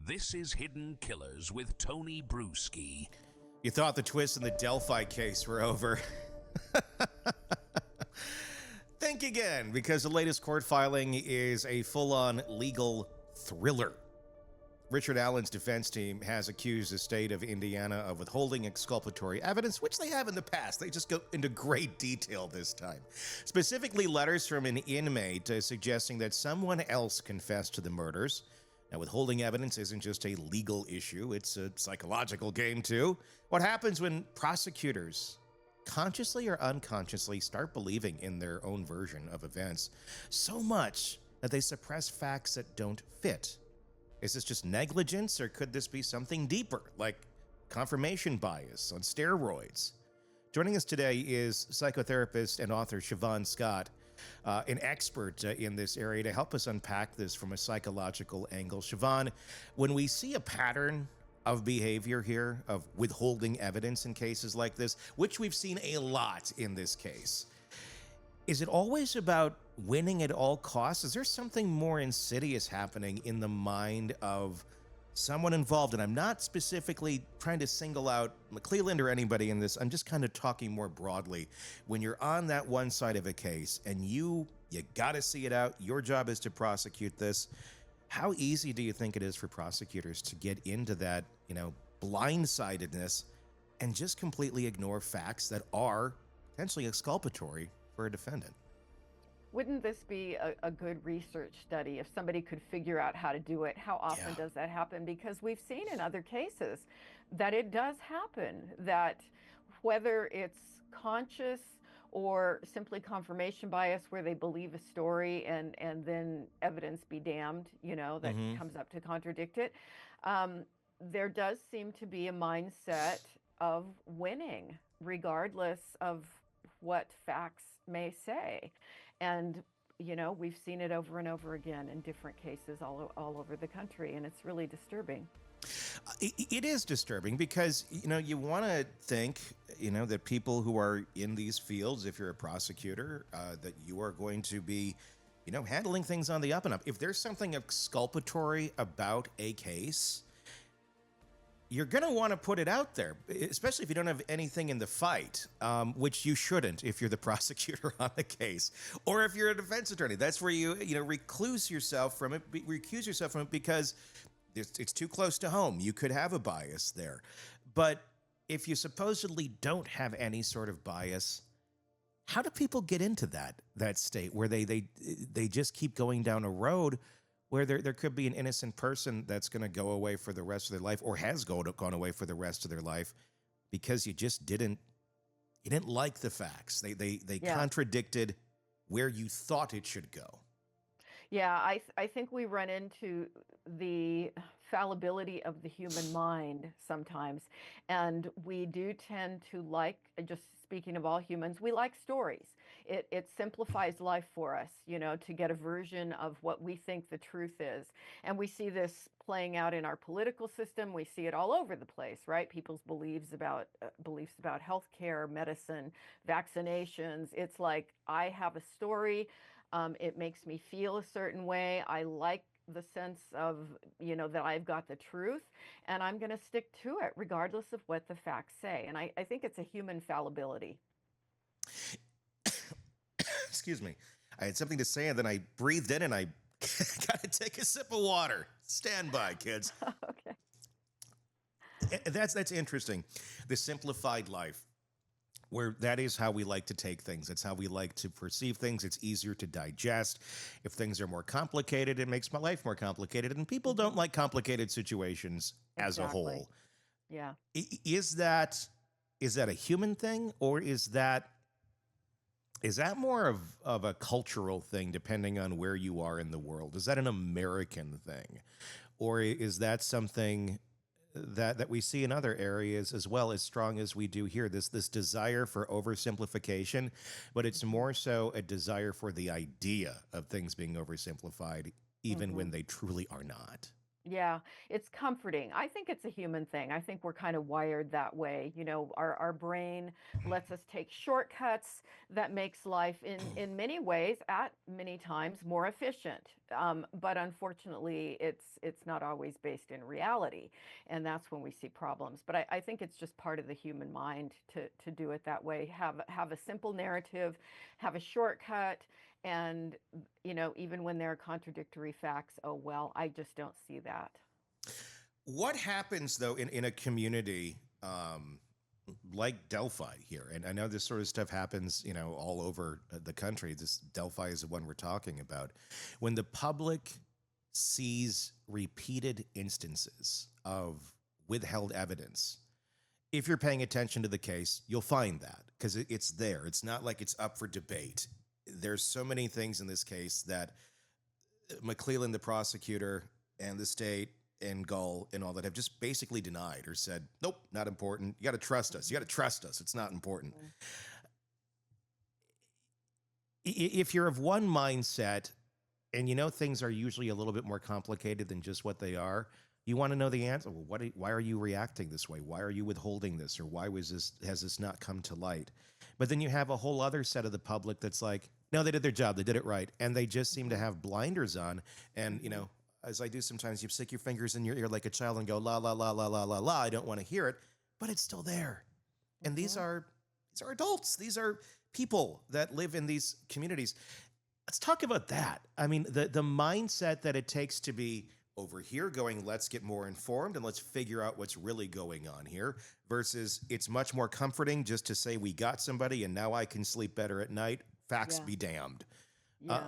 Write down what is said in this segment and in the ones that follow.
This is Hidden Killers with Tony Brueski. You thought the twists in the Delphi case were over. Think again, because the latest court filing is a full-on legal thriller. Richard Allen's defense team has accused the state of Indiana of withholding exculpatory evidence, which they have in the past. They just go into great detail this time. Specifically, letters from an inmate suggesting that someone else confessed to the murders. Now, withholding evidence isn't just a legal issue, it's a psychological game too. What happens when prosecutors consciously or unconsciously start believing in their own version of events so much that they suppress facts that don't fit? Is this just negligence, or could this be something deeper, like confirmation bias on steroids? Joining us today is psychotherapist and author Shavaun Scott, an expert in this area, to help us unpack this from a psychological angle. Shavaun, when we see a pattern of behavior here, of withholding evidence in cases like this, which we've seen a lot in this case, is it always about winning at all costs? Is there something more insidious happening in the mind of someone involved? And I'm not specifically trying to single out McClelland or anybody in this. I'm just kind of talking more broadly. When you're on that one side of a case and you got to see it out, your job is to prosecute this. How easy do you think it is for prosecutors to get into that, blindsidedness and just completely ignore facts that are potentially exculpatory for a defendant? Wouldn't this be a good research study if somebody could figure out how to do it? How often does that happen? Because we've seen in other cases that it does happen, that whether it's conscious or simply confirmation bias, where they believe a story and then evidence be damned, that comes up to contradict it. There does seem to be a mindset of winning, regardless of what facts may say. And, we've seen it over and over again in different cases all over the country, and it's really disturbing. It is disturbing because, you want to think, that people who are in these fields, if you're a prosecutor, that you are going to be, handling things on the up and up. If there's something exculpatory about a case, you're going to want to put it out there, especially if you don't have anything in the fight, which you shouldn't if you're the prosecutor on the case, or if you're a defense attorney. That's where you recuse yourself from it because it's too close to home. You could have a bias there. But if you supposedly don't have any sort of bias, how do people get into that state where they just keep going down a road where there could be an innocent person that's going to go away for the rest of their life, or has gone away for the rest of their life, because you just didn't like the facts. They contradicted where you thought it should go. Yeah, I think we run into the fallibility of the human mind sometimes. And we do tend to like, just speaking of all humans, we like stories. It simplifies life for us, to get a version of what we think the truth is. And we see this playing out in our political system. We see it all over the place, right? People's beliefs about healthcare, medicine, vaccinations. It's like, I have a story. It makes me feel a certain way. I like the sense of, that I've got the truth, and I'm going to stick to it regardless of what the facts say. And I think it's a human fallibility. Excuse me. I had something to say, and then I breathed in, and I got to take a sip of water. Stand by, kids. Okay. That's interesting. The simplified life, where that is how we like to take things. It's how we like to perceive things. It's easier to digest. If things are more complicated, it makes my life more complicated. And people don't like complicated situations as a whole. Yeah. Is that a human thing, or is that more of a cultural thing, depending on where you are in the world? Is that an American thing? Or is that something that we see in other areas as well, as strong as we do here, this desire for oversimplification, but it's more so a desire for the idea of things being oversimplified, even when they truly are not? Yeah, it's comforting. I think it's a human thing. I think we're kind of wired that way. You know, our brain lets us take shortcuts that makes life in many ways, at many times, more efficient. But unfortunately, it's not always based in reality, and that's when we see problems. But I think it's just part of the human mind to do it that way. Have a simple narrative, have a shortcut, and even when there are contradictory facts, oh, well, I just don't see that. What happens though in a community like Delphi here? And I know this sort of stuff happens, all over the country. This Delphi is the one we're talking about. When the public sees repeated instances of withheld evidence, if you're paying attention to the case, you'll find that because it's there. It's not like it's up for debate. There's so many things in this case that McClellan, the prosecutor, and the state and Gull and all that have just basically denied or said, nope, not important. You got to trust us. You got to trust us. It's not important. If you're of one mindset and things are usually a little bit more complicated than just what they are, you want to know the answer. Well, why are you reacting this way? Why are you withholding this? Or why has this not come to light? But then you have a whole other set of the public that's like, no, they did their job. They did it right. And they just seem to have blinders on. And, as I do sometimes, you stick your fingers in your ear like a child and go, la, la, la, la, la, la, la. I don't want to hear it, but it's still there. And these are adults. These are people that live in these communities. Let's talk about that. I mean, the mindset that it takes to be over here going, let's get more informed and let's figure out what's really going on here, versus it's much more comforting just to say we got somebody and now I can sleep better at night. Facts be damned. Yeah.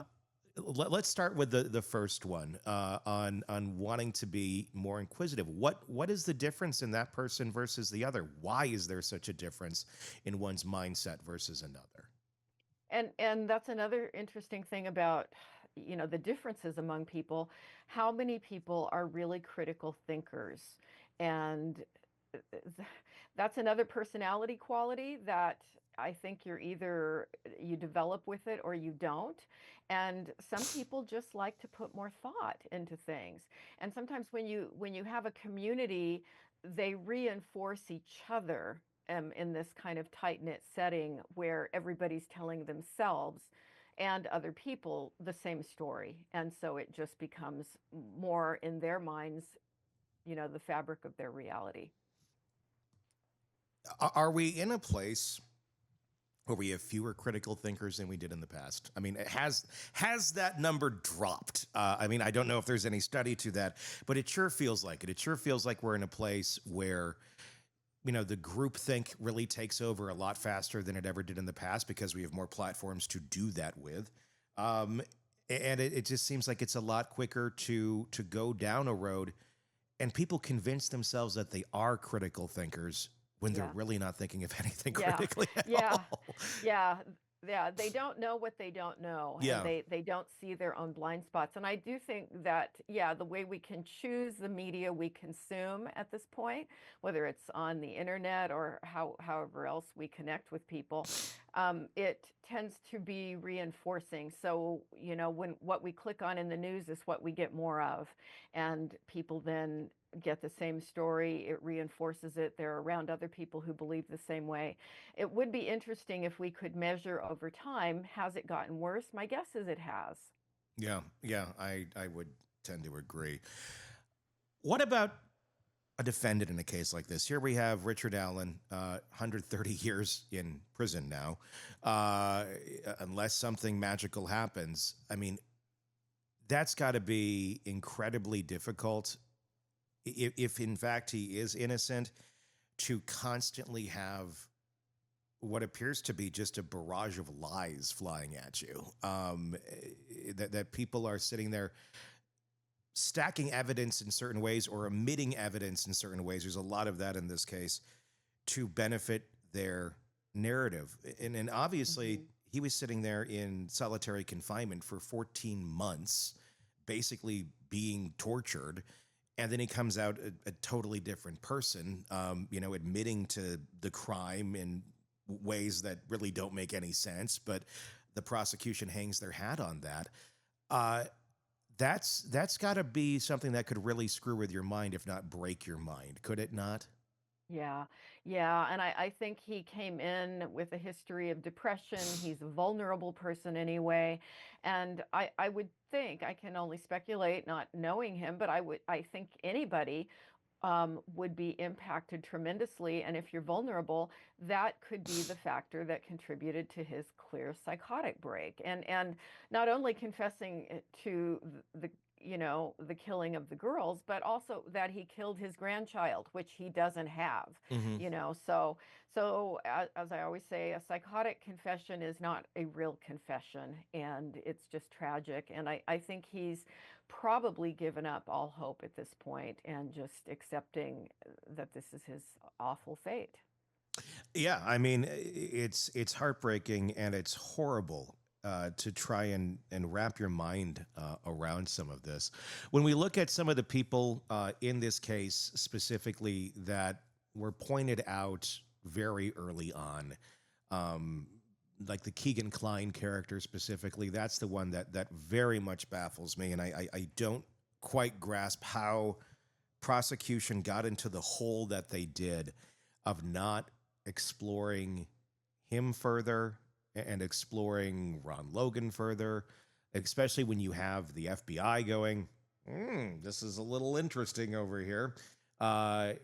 Let's start with the first one on wanting to be more inquisitive. What is the difference in that person versus the other? Why is there such a difference in one's mindset versus another? And that's another interesting thing about, the differences among people. How many people are really critical thinkers? And that's another personality quality that I think you develop with it or you don't. And some people just like to put more thought into things. And sometimes when you have a community, they reinforce each other in this kind of tight-knit setting where everybody's telling themselves and other people the same story. And so it just becomes more in their minds, the fabric of their reality. Are we in a place where we have fewer critical thinkers than we did in the past? I mean, has that number dropped? I mean, I don't know if there's any study to that, but it sure feels like it. It sure feels like we're in a place where, the groupthink really takes over a lot faster than it ever did in the past because we have more platforms to do that with. And it just seems like it's a lot quicker to go down a road and people convince themselves that they are critical thinkers when they're really not thinking of anything critically at all. Yeah, they don't know what they don't know. Yeah. And they don't see their own blind spots. And I do think that, the way we can choose the media we consume at this point, whether it's on the internet or however else we connect with people, it tends to be reinforcing. So, when what we click on in the news is what we get more of, and people then get the same story, it reinforces it. They're around other people who believe the same way. It would be interesting if we could measure over time, has it gotten worse? My guess is it has. Yeah, I would tend to agree. What about a defendant in a case like this? Here we have Richard Allen, 130 years in prison now, unless something magical happens. I mean, that's got to be incredibly difficult if in fact he is innocent, to constantly have what appears to be just a barrage of lies flying at you. That people are sitting there stacking evidence in certain ways or omitting evidence in certain ways. There's a lot of that in this case to benefit their narrative. And obviously he was sitting there in solitary confinement for 14 months, basically being tortured. And then he comes out a totally different person, admitting to the crime in ways that really don't make any sense. But the prosecution hangs their hat on that. That's got to be something that could really screw with your mind, if not break your mind, could it not? Yeah, yeah. And I think he came in with a history of depression. He's a vulnerable person anyway. And I would think, I can only speculate, not knowing him, but I think anybody would be impacted tremendously. And if you're vulnerable, that could be the factor that contributed to his clear psychotic break. And not only confessing to the the killing of the girls, but also that he killed his grandchild, which he doesn't have. Hmm. As I always say, a psychotic confession is not a real confession, and it's just tragic. And I think he's probably given up all hope at this point and just accepting that this is his awful fate. Yeah, I mean, it's heartbreaking and it's horrible to try and wrap your mind around some of this. When we look at some of the people in this case specifically that were pointed out very early on, like the Keegan Kline character specifically, that's the one that very much baffles me, and I don't quite grasp how prosecution got into the hole that they did of not exploring him further and exploring Ron Logan further, especially when you have the FBI going, this is a little interesting over here. And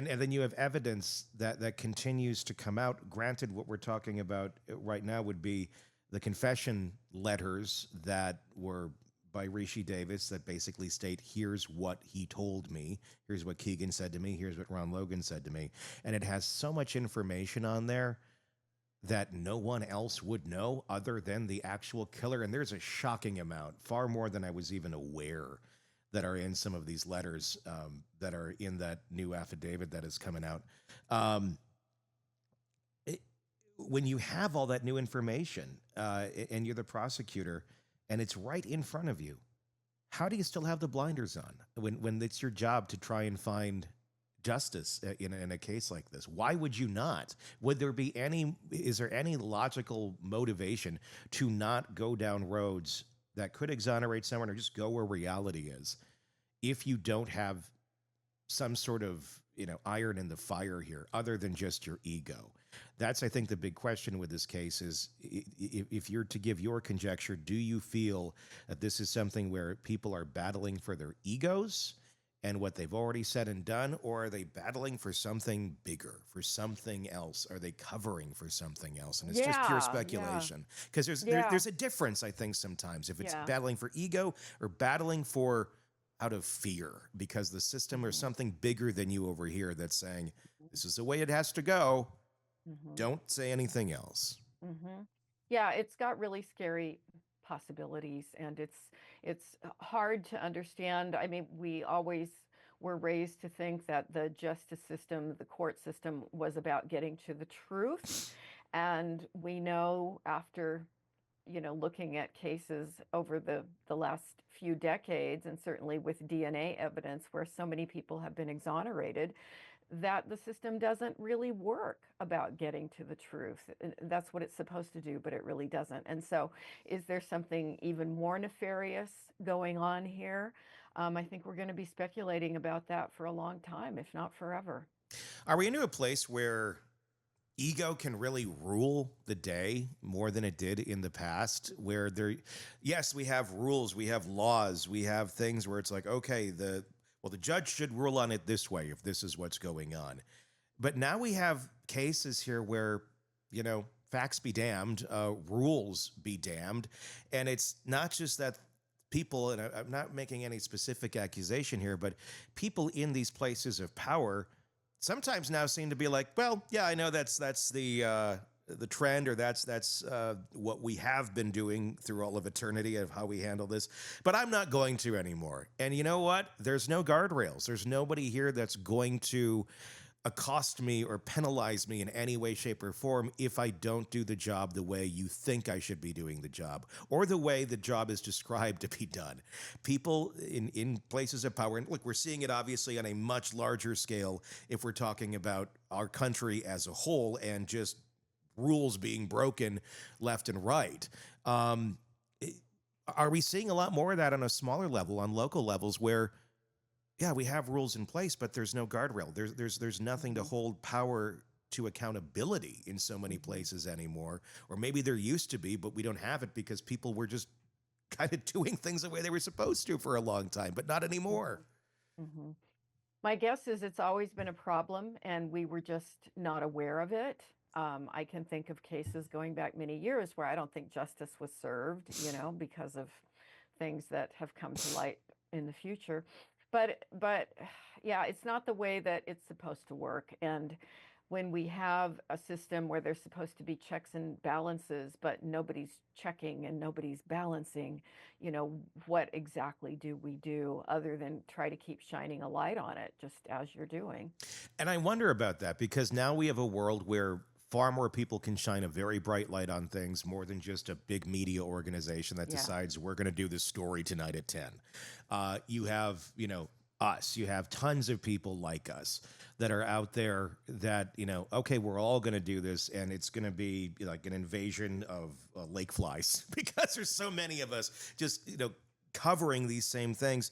then you have evidence that continues to come out. Granted, what we're talking about right now would be the confession letters that were by Rishi Davis that basically state, here's what he told me, here's what Keegan said to me, here's what Ron Logan said to me. And it has so much information on there that no one else would know other than the actual killer. And there's a shocking amount, far more than I was even aware, that are in some of these letters that are in that new affidavit that is coming out. When you have all that new information and you're the prosecutor and it's right in front of you, how do you still have the blinders on when it's your job to try and find justice in a case like this? Why would you not? Is there any logical motivation to not go down roads that could exonerate someone or just go where reality is if you don't have some sort of, iron in the fire here other than just your ego? That's, I think, the big question with this case is, if you're to give your conjecture, do you feel that this is something where people are battling for their egos and what they've already said and done, or are they battling for something bigger, for something else? Are they covering for something else? And it's just pure speculation. Because there's a difference, I think, sometimes, if it's battling for ego or battling for out of fear, because the system or something bigger than you over here that's saying, this is the way it has to go. Don't say anything else. Yeah, it's got really scary possibilities, and it's hard to understand. I mean, we always were raised to think that the justice system, the court system, was about getting to the truth. And we know after, looking at cases over the last few decades, and certainly with DNA evidence where so many people have been exonerated, that the system doesn't really work about getting to the truth. That's what it's supposed to do, but it really doesn't. And so is there something even more nefarious going on here? I think we're going to be speculating about that for a long time, if not forever. Are we into a place where ego can really rule the day more than it did in the past, where yes, we have rules, we have laws, we have things where it's like, okay, the judge should rule on it this way if this is what's going on. But now we have cases here where, facts be damned, rules be damned. And it's not just that people, and I'm not making any specific accusation here, but people in these places of power sometimes now seem to be like, well, yeah, I know that's the trend, or that's what we have been doing through all of eternity of how we handle this, but I'm not going to anymore. And you know what? There's no guardrails. There's nobody here that's going to accost me or penalize me in any way, shape, or form if I don't do the job the way you think I should be doing the job, or the way the job is described to be done. People in places of power, and look, we're seeing it obviously on a much larger scale if we're talking about our country as a whole and just rules being broken left and right. Are we seeing a lot more of that on a smaller level, on local levels, where, yeah, we have rules in place, but there's no guardrail. There's nothing to hold power to accountability in so many places anymore. Or maybe there used to be, but we don't have it because people were just kind of doing things the way they were supposed to for a long time, but not anymore. Mhm. My guess is it's always been a problem, and we were just not aware of it. I can think of cases going back many years where I don't think justice was served, because of things that have come to light in the future. But yeah, it's not the way that it's supposed to work. And when we have a system where there's supposed to be checks and balances, but nobody's checking and nobody's balancing, what exactly do we do other than try to keep shining a light on it, just as you're doing? And I wonder about that because now we have a world where far more people can shine a very bright light on things more than just a big media organization that Yeah. decides we're going to do this story tonight at 10. You have, us. You have tons of people like us that are out there that, okay, we're all going to do this, and it's going to be like an invasion of lake flies because there's so many of us just, covering these same things.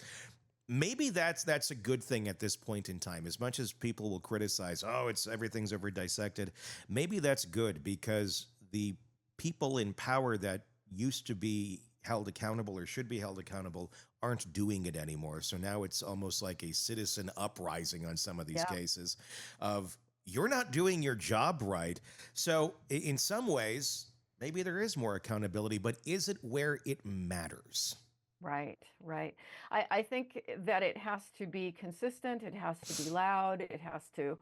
Maybe that's a good thing at this point in time. As much as people will criticize, everything's over dissected, maybe that's good because the people in power that used to be held accountable or should be held accountable aren't doing it anymore. So now it's almost like a citizen uprising on some of these Yeah. cases of you're not doing your job right. So in some ways, maybe there is more accountability, but is it where it matters? Right, right. I think that it has to be consistent, it has to be loud, it has to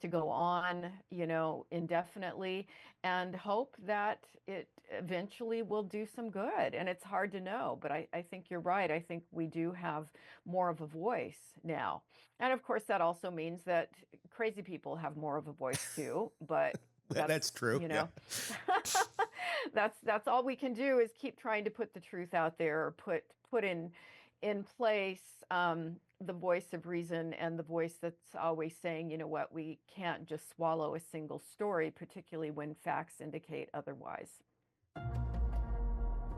go on, indefinitely, and hope that it eventually will do some good. And it's hard to know, but I think you're right. I think we do have more of a voice now. And of course, that also means that crazy people have more of a voice too, but That's true. you Yeah. know, that's all we can do is keep trying to put the truth out there, or put in place the voice of reason and the voice that's always saying, what, we can't just swallow a single story, particularly when facts indicate otherwise.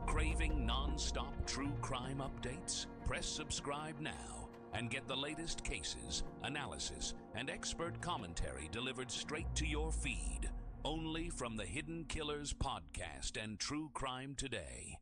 Craving non-stop true crime updates? Press subscribe now and get the latest cases, analysis, and expert commentary delivered straight to your feed. Only from the Hidden Killers podcast and True Crime Today.